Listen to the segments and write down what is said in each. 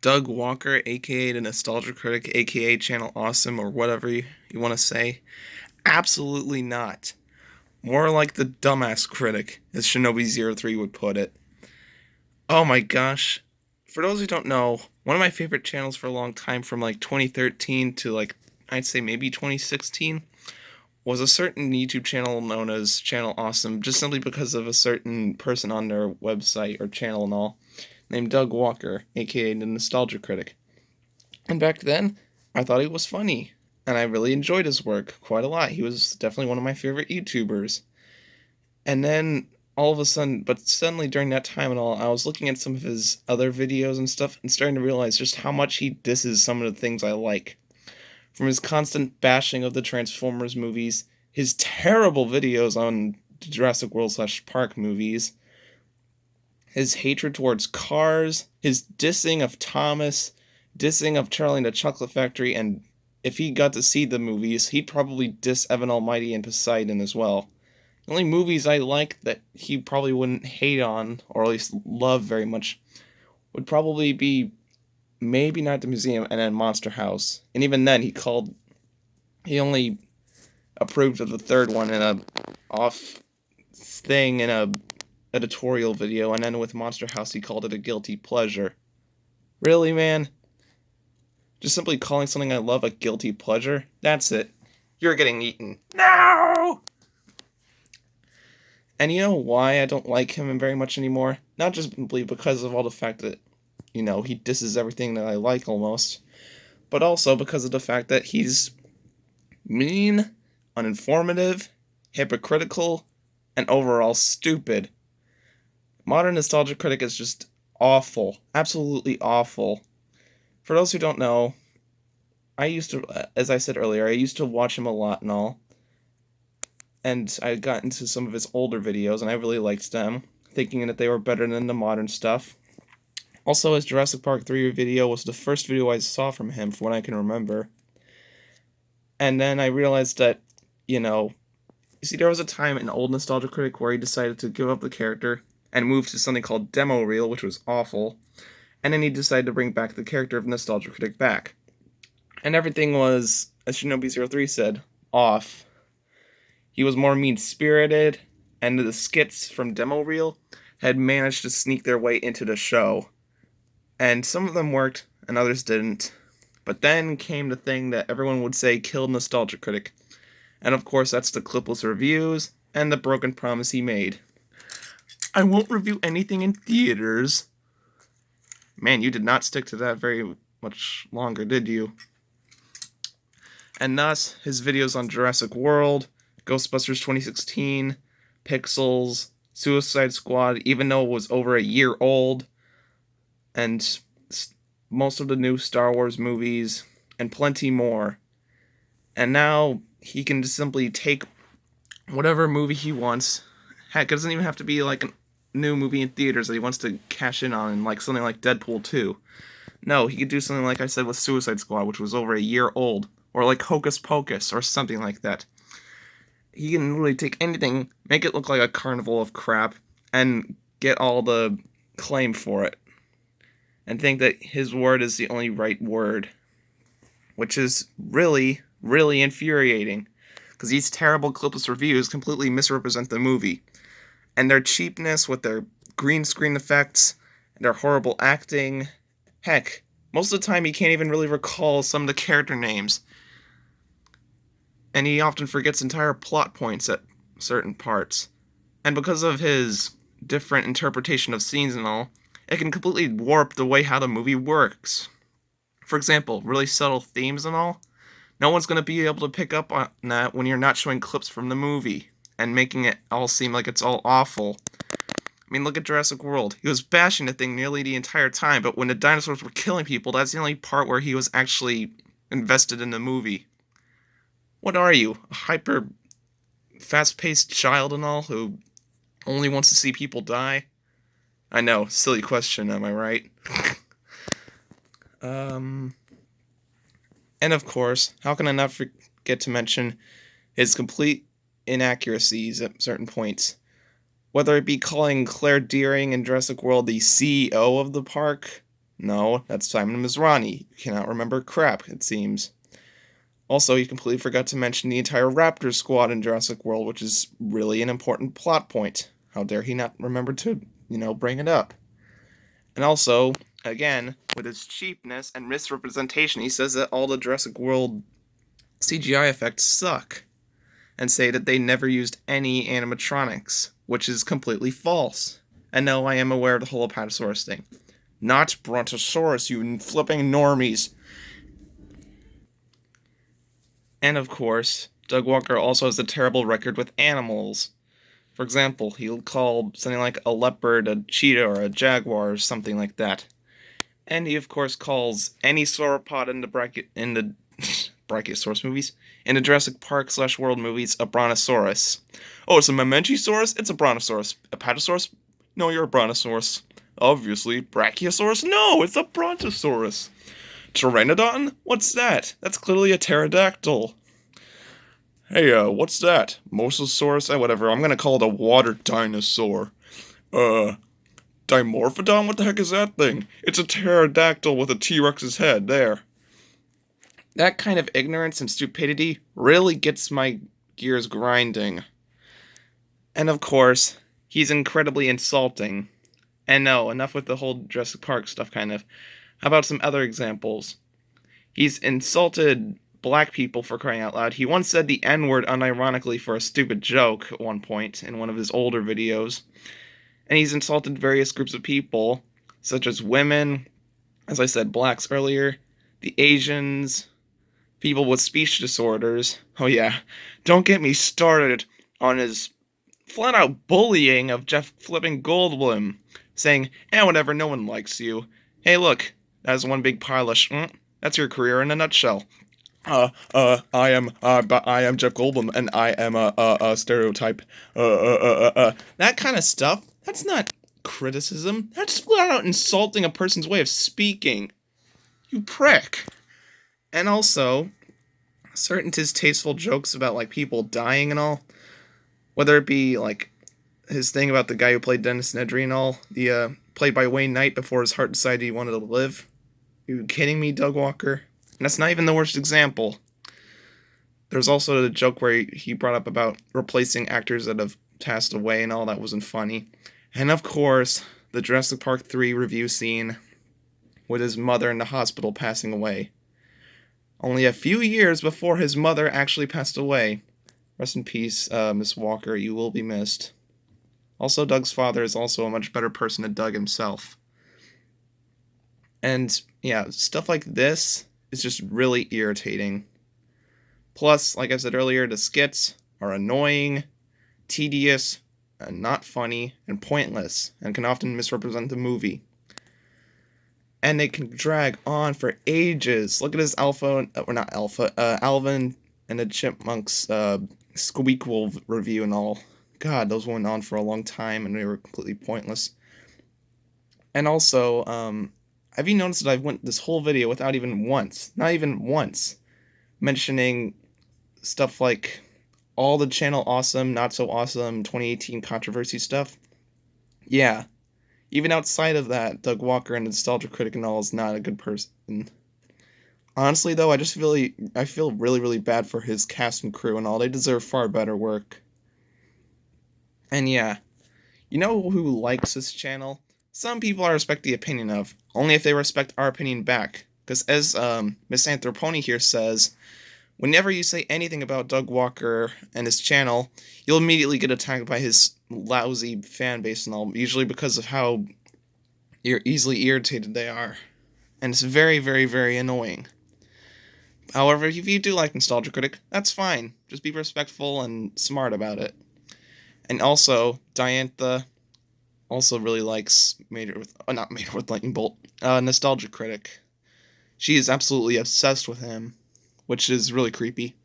Doug Walker, aka the Nostalgia Critic, aka Channel Awesome, or whatever you want to say? Absolutely not. More like the dumbass critic, as Shinobi03 would put it. Oh my gosh. For those who don't know, one of my favorite channels for a long time from like 2013 to like, I'd say maybe 2016, was a certain YouTube channel known as Channel Awesome, just simply because of a certain person on their website or channel and all, named Doug Walker, aka the Nostalgia Critic. And back then, I thought he was funny, and I really enjoyed his work quite a lot. He was definitely one of my favorite YouTubers. And then all of a sudden, but suddenly during that time and all, I was looking at some of his other videos and stuff and starting to realize just how much he disses some of the things I like. From his constant bashing of the Transformers movies, his terrible videos on Jurassic World / Park movies, his hatred towards cars, his dissing of Thomas, dissing of Charlie and the Chocolate Factory, and if he got to see the movies, he'd probably diss Evan Almighty and Poseidon as well. The only movies I like that he probably wouldn't hate on, or at least love very much, would probably be maybe Not the Museum and then Monster House. And even then, he only approved of the third one in a off thing in a editorial video, and then with Monster House, he called it a guilty pleasure. Really, man? Just simply calling something I love a guilty pleasure? That's it. You're getting eaten. No! And you know why I don't like him very much anymore? Not just simply because of all the fact that, he disses everything that I like almost, but also because of the fact that he's mean, uninformative, hypocritical, and overall stupid. Modern Nostalgia Critic is just awful. Absolutely awful. For those who don't know, as I said earlier, I used to watch him a lot and all. And I got into some of his older videos, and I really liked them, thinking that they were better than the modern stuff. Also, his Jurassic Park 3 video was the first video I saw from him, from what I can remember. And then I realized that, you see, there was a time in old Nostalgia Critic where he decided to give up the character and move to something called Demo Reel, which was awful. And then he decided to bring back the character of Nostalgia Critic back. And everything was, as Shinobi03 said, off. He was more mean-spirited, and the skits from Demo Reel had managed to sneak their way into the show. And some of them worked, and others didn't. But then came the thing that everyone would say killed Nostalgia Critic. And of course, that's the clipless reviews and the broken promise he made. I won't review anything in theaters. Man, you did not stick to that very much longer, did you? And thus, his videos on Jurassic World, Ghostbusters 2016, Pixels, Suicide Squad, even though it was over a year old, and most of the new Star Wars movies, and plenty more. And now he can just simply take whatever movie he wants. Heck, it doesn't even have to be like a new movie in theaters that he wants to cash in on, like something like Deadpool 2. No, he could do something like I said with Suicide Squad, which was over a year old, or like Hocus Pocus, or something like that. He can really take anything, make it look like a carnival of crap, and get all the claim for it. And think that his word is the only right word. Which is really, really infuriating. Because these terrible clipless reviews completely misrepresent the movie. And their cheapness with their green screen effects, and their horrible acting. Heck, most of the time he can't even really recall some of the character names. And he often forgets entire plot points at certain parts. And because of his different interpretation of scenes and all, it can completely warp the way how the movie works. For example, really subtle themes and all, no one's going to be able to pick up on that when you're not showing clips from the movie, and making it all seem like it's all awful. I mean, look at Jurassic World. He was bashing the thing nearly the entire time, but when the dinosaurs were killing people, that's the only part where he was actually invested in the movie. What are you, a hyper fast-paced child and all, who only wants to see people die? I know, silly question, am I right? And of course, how can I not forget to mention his complete inaccuracies at certain points? Whether it be calling Claire Dearing in Jurassic World the CEO of the park, No, that's Simon Mizrahi. You cannot remember crap, it seems. Also, you completely forgot to mention the entire Raptor squad in Jurassic World, which is really an important plot point. How dare he not remember to, bring it up. And also, again, with his cheapness and misrepresentation, he says that all the Jurassic World CGI effects suck. And say that they never used any animatronics, which is completely false. And no, I am aware of the whole Apatosaurus thing. Not Brontosaurus, you flipping normies. And of course, Doug Walker also has a terrible record with animals. For example, he'll call something like a leopard a cheetah or a jaguar or something like that. And he of course calls any sauropod in the Brachiosaurus movies, in the Jurassic Park / World movies, a Brontosaurus. Oh, it's a Mamenchisaurus? It's a Brontosaurus. Apatosaurus? No, you're a Brontosaurus. Obviously. Brachiosaurus? No, it's a Brontosaurus. Pteranodon? What's that? That's clearly a pterodactyl. Hey, what's that? Mosasaurus? Whatever. I'm gonna call it a water dinosaur. Dimorphodon? What the heck is that thing? It's a pterodactyl with a T-Rex's head. There. That kind of ignorance and stupidity really gets my gears grinding. And of course, he's incredibly insulting. And no, enough with the whole Jurassic Park stuff, kind of. How about some other examples? He's insulted black people, for crying out loud. He once said the N-word unironically for a stupid joke at one point in one of his older videos. And he's insulted various groups of people, such as women, as I said, blacks earlier, the Asians, people with speech disorders. Oh yeah, don't get me started on his flat-out bullying of Jeff flipping Goldblum, saying, whatever, no one likes you. Hey, look, that's one big pile of that's your career in a nutshell. I am Jeff Goldblum, and I am a stereotype. That kind of stuff, that's not criticism. That's flat out insulting a person's way of speaking. You prick. And also, certain distasteful jokes about, like, people dying and all, whether it be, like, his thing about the guy who played Dennis Nedry and all, played by Wayne Knight before his heart decided he wanted to live. Are you kidding me, Doug Walker? And that's not even the worst example. There's also the joke where he brought up about replacing actors that have passed away and all. That wasn't funny. And of course, the Jurassic Park 3 review scene with his mother in the hospital passing away. Only a few years before his mother actually passed away. Rest in peace, Miss Walker. You will be missed. Also, Doug's father is also a much better person than Doug himself. And, yeah, stuff like this is just really irritating. Plus, like I said earlier, the skits are annoying, tedious, and not funny, and pointless, and can often misrepresent the movie. And they can drag on for ages. Look at his Alvin and the Chipmunks Squeakquel review and all. God, those went on for a long time, and they were completely pointless. And also, have you noticed that I went this whole video without not even once, mentioning stuff like all the channel awesome, not so awesome 2018 controversy stuff? Yeah. Even outside of that, Doug Walker and Nostalgia Critic and all is not a good person. Honestly, though, I feel really, really bad for his cast and crew and all. They deserve far better work. And yeah, you know who likes this channel? Some people I respect the opinion of, only if they respect our opinion back. Because as Miss Anthroponi here says, whenever you say anything about Doug Walker and his channel, you'll immediately get attacked by his lousy fan base and all, usually because of how easily irritated they are. And it's very, very, very annoying. However, if you do like Nostalgia Critic, that's fine. Just be respectful and smart about it. And also, Diantha also really likes not Mater with Lightning Bolt, Nostalgia Critic. She is absolutely obsessed with him, which is really creepy.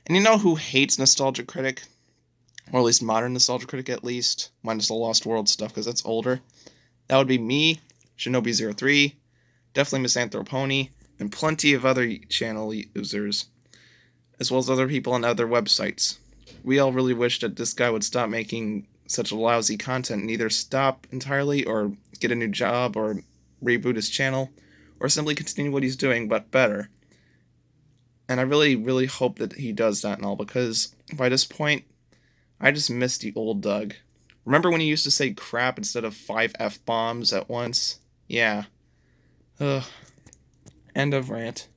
And you know who hates Nostalgia Critic? Or at least modern Nostalgia Critic, at least. Minus the Lost World stuff, because that's older. That would be me, Shinobi03, definitely Miss Anthroponi, and plenty of other channel users, as well as other people on other websites. We all really wish that this guy would stop making such lousy content and either stop entirely or get a new job or reboot his channel. or simply continue what he's doing, but better. And I really, really hope that he does that and all, because by this point, I just miss the old Doug. Remember when he used to say crap instead of 5 F-bombs at once? Yeah. Ugh. End of rant.